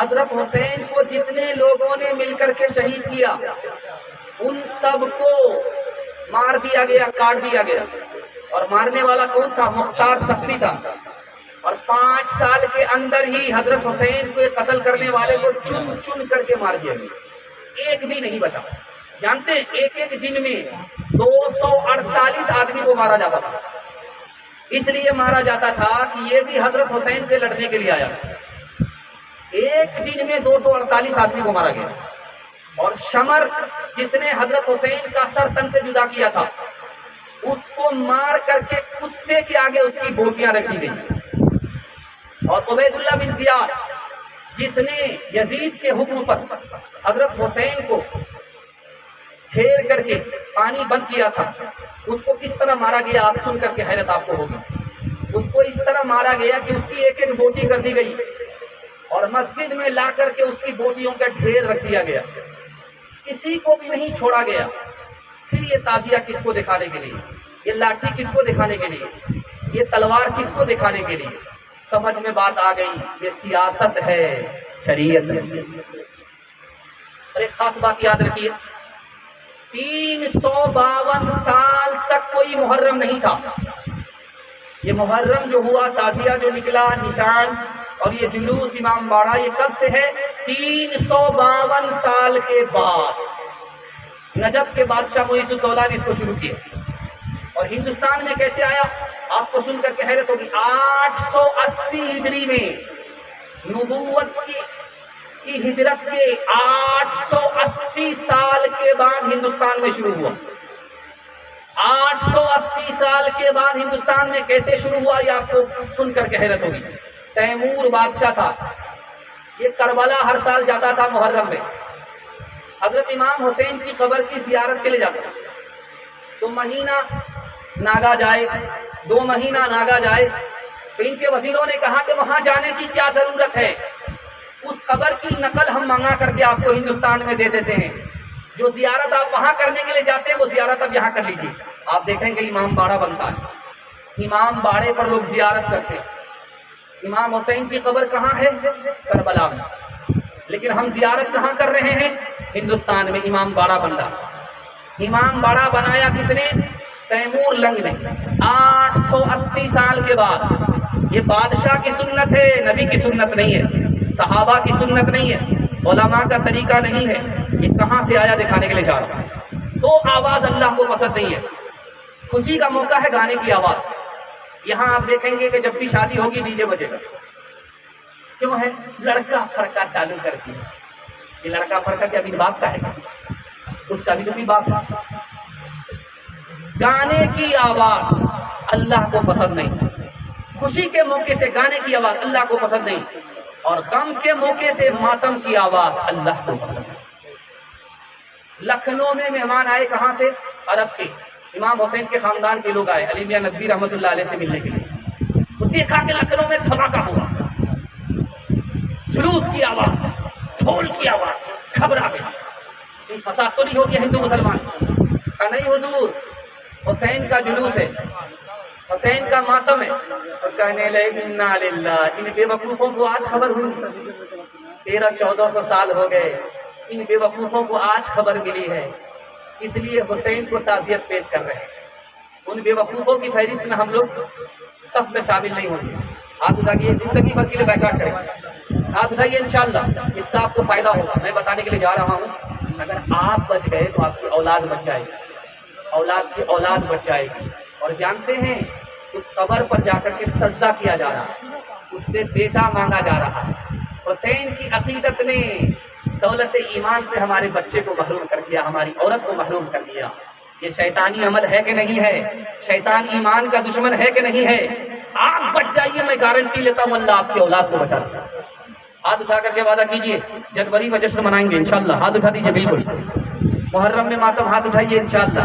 حضرت حسین کو جتنے لوگوں نے مل کر کے شہید کیا ان سب کو مار دیا گیا، کاٹ دیا گیا. اور مارنے والا کون تھا؟ مختار سختی تھا. اور 5 سال کے اندر ہی حضرت حسین کو قتل کرنے والے کو چن چن کر کے مار دیا گیا، ایک بھی نہیں بچا. جانتے ہیں ایک ایک دن میں 248 آدمی کو مارا جاتا تھا. اس لیے مارا جاتا تھا کہ یہ بھی حضرت حسین سے لڑنے کے لیے آیا. ایک دن میں 248 آدمی کو مارا گیا. اور شمر جس نے حضرت حسین کا سر تن سے جدا کیا تھا اس کو مار کر کے کتے کے آگے اس کی بوٹیاں رکھی گئی. اور عبید اللہ بن زیاد جس نے یزید کے حکم پر حضرت حسین کو گھیر کر کے پانی بند کیا تھا، اس کو کس طرح مارا گیا آپ سن کر کے حیرت آپ کو ہوگی. اس کو اس طرح مارا گیا کہ اس کی ایک ایک بوٹی کر دی گئی اور مسجد میں لا کر کے اس کی بوٹیوں کا ڈھیر رکھ دیا گیا، کسی کو بھی نہیں چھوڑا گیا. پھر یہ تعزیہ کس کو دکھانے کے لیے، یہ لاٹھی کس کو دکھانے کے لیے، یہ تلوار کس کو دکھانے کے لیے؟ سمجھ میں بات آ گئی، یہ سیاست ہے، شریعت ہے. اور ایک خاص بات یاد رکھیے، 352 سال تک کوئی محرم نہیں تھا. یہ محرم جو ہوا، تعزیہ جو نکلا، نشان اور یہ جلوس امام باڑہ، یہ کب سے ہے؟ 352 سال کے بعد. نجف کے بادشاہ معیز الدولہ نے اس کو شروع کیا. اور ہندوستان میں کیسے آیا آپ کو سن کر کے حیرت ہوگی. 880 ہجری میں نبوت کی ہجرت کے 880 سال کے بعد ہندوستان میں شروع ہوا. 880 سال کے بعد ہندوستان میں کیسے شروع ہوا یہ آپ کو سن کر کے حیرت ہوگی. تیمور بادشاہ تھا، یہ کربلا ہر سال جاتا تھا محرم میں. حضرت امام حسین کی قبر کی زیارت کے لیے جاتا تھا. تو مہینہ ناگا جائے، 2 مہینہ ناگا جائے. تو ان کے وزیروں نے کہا کہ وہاں جانے کی کیا ضرورت ہے، اس قبر کی نقل ہم منگا کر کے آپ کو ہندوستان میں دے دیتے ہیں. جو زیارت آپ وہاں کرنے کے لیے جاتے ہیں وہ زیارت اب یہاں کر لیجیے. آپ دیکھیں گے امام باڑہ بنتا ہے، امام باڑے پر لوگ زیارت کرتے ہیں. امام حسین کی قبر کہاں ہے؟ کربلا میں. لیکن ہم زیارت کہاں کر رہے ہیں؟ ہندوستان میں. امام باڑہ بنتا. امام باڑہ بنایا کس نے؟ تیمور لنگ نے. 880 سال کے بعد. یہ بادشاہ کی سنت ہے، نبی کی سنت نہیں ہے، صحابہ کی سنت نہیں ہے، علماء کا طریقہ نہیں ہے. یہ کہاں سے آیا دکھانے کے لیے جا رہا ہوں. تو آواز اللہ کو پسند نہیں ہے. خوشی کا موقع ہے گانے کی آواز. یہاں آپ دیکھیں گے کہ جب بھی شادی ہوگی ڈی جے بجے گا. کیوں ہے؟ لڑکا پھڑکا چالو کر کے. یہ لڑکا پھڑکا کیا بھی باپ کا ہے؟ اس کا بھی تو کوئی باپ ہے. گانے کی آواز اللہ کو پسند نہیں. خوشی کے موقع سے گانے کی آواز اللہ کو پسند نہیں، اور غم کے موقع سے ماتم کی آواز اللہ کو پسند ہے. لکھنؤ میں مہمان آئے، کہاں سے؟ عرب کے. امام حسین کے خاندان کے لوگ آئے علی میاں ندوی رحمۃ اللہ علیہ سے ملنے کے لیے. وہ دیکھا کہ لکھنؤ میں دھماکہ ہوا، جلوس کی آواز، ڈھول کی آواز، گھبرا گیا. کہیں فساد تو نہیں ہو گیا ہندو مسلمان؟ کہا نہیں حضور، حسین کا جلوس ہے، حسین کا ماتم ہے. اور کہنے لگے انا للہ. ان بے وقوفوں کو آج خبر ہوئی، 1300-1400 سال ہو گئے، ان بے وقوفوں کو آج خبر ملی ہے، اس لیے حسین کو تعزیت پیش کر رہے ہیں. ان بے وقوفوں کی فہرست میں ہم لوگ سب میں شامل نہیں ہوں گے. ہاتھ اٹھائیے، زندگی بھر کے لیے بیکار کریں گے. ہاتھ اٹھائیے، انشاءاللہ اس کا آپ کو فائدہ ہوگا. میں بتانے کے لیے جا رہا ہوں، اگر آپ بچ گئے تو آپ کی اولاد بچ جائے گی، اولاد کی اولاد بچ جائے گی. اور جانتے ہیں اس قبر پر جا کر کے سجدہ کیا جا رہا ہے، اس سے بیٹا مانگا جا رہا ہے. حسین کی عقیدت نے دولت ایمان سے ہمارے بچے کو محروم کر دیا، ہماری عورت کو محروم کر دیا. یہ شیطانی عمل ہے کہ نہیں ہے؟ شیطان ایمان کا دشمن ہے کہ نہیں ہے؟ آپ بچ جائیے، میں گارنٹی لیتا ہوں اللہ آپ کی اولاد کو بچا دے گا. ہاتھ اٹھا کر کے وعدہ کیجئے، جنوری میں جشن منائیں گے انشاءاللہ. ہاتھ اٹھا دیجئے، بالکل. محرم میں ماتم، ہاتھ اٹھائیے انشاءاللہ.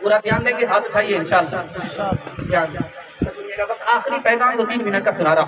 پورا دھیان دیں گے، ہاتھ اٹھائیے انشاءاللہ. بس آخری پیغام 2-3 منٹ کا سنا رہا ہوں.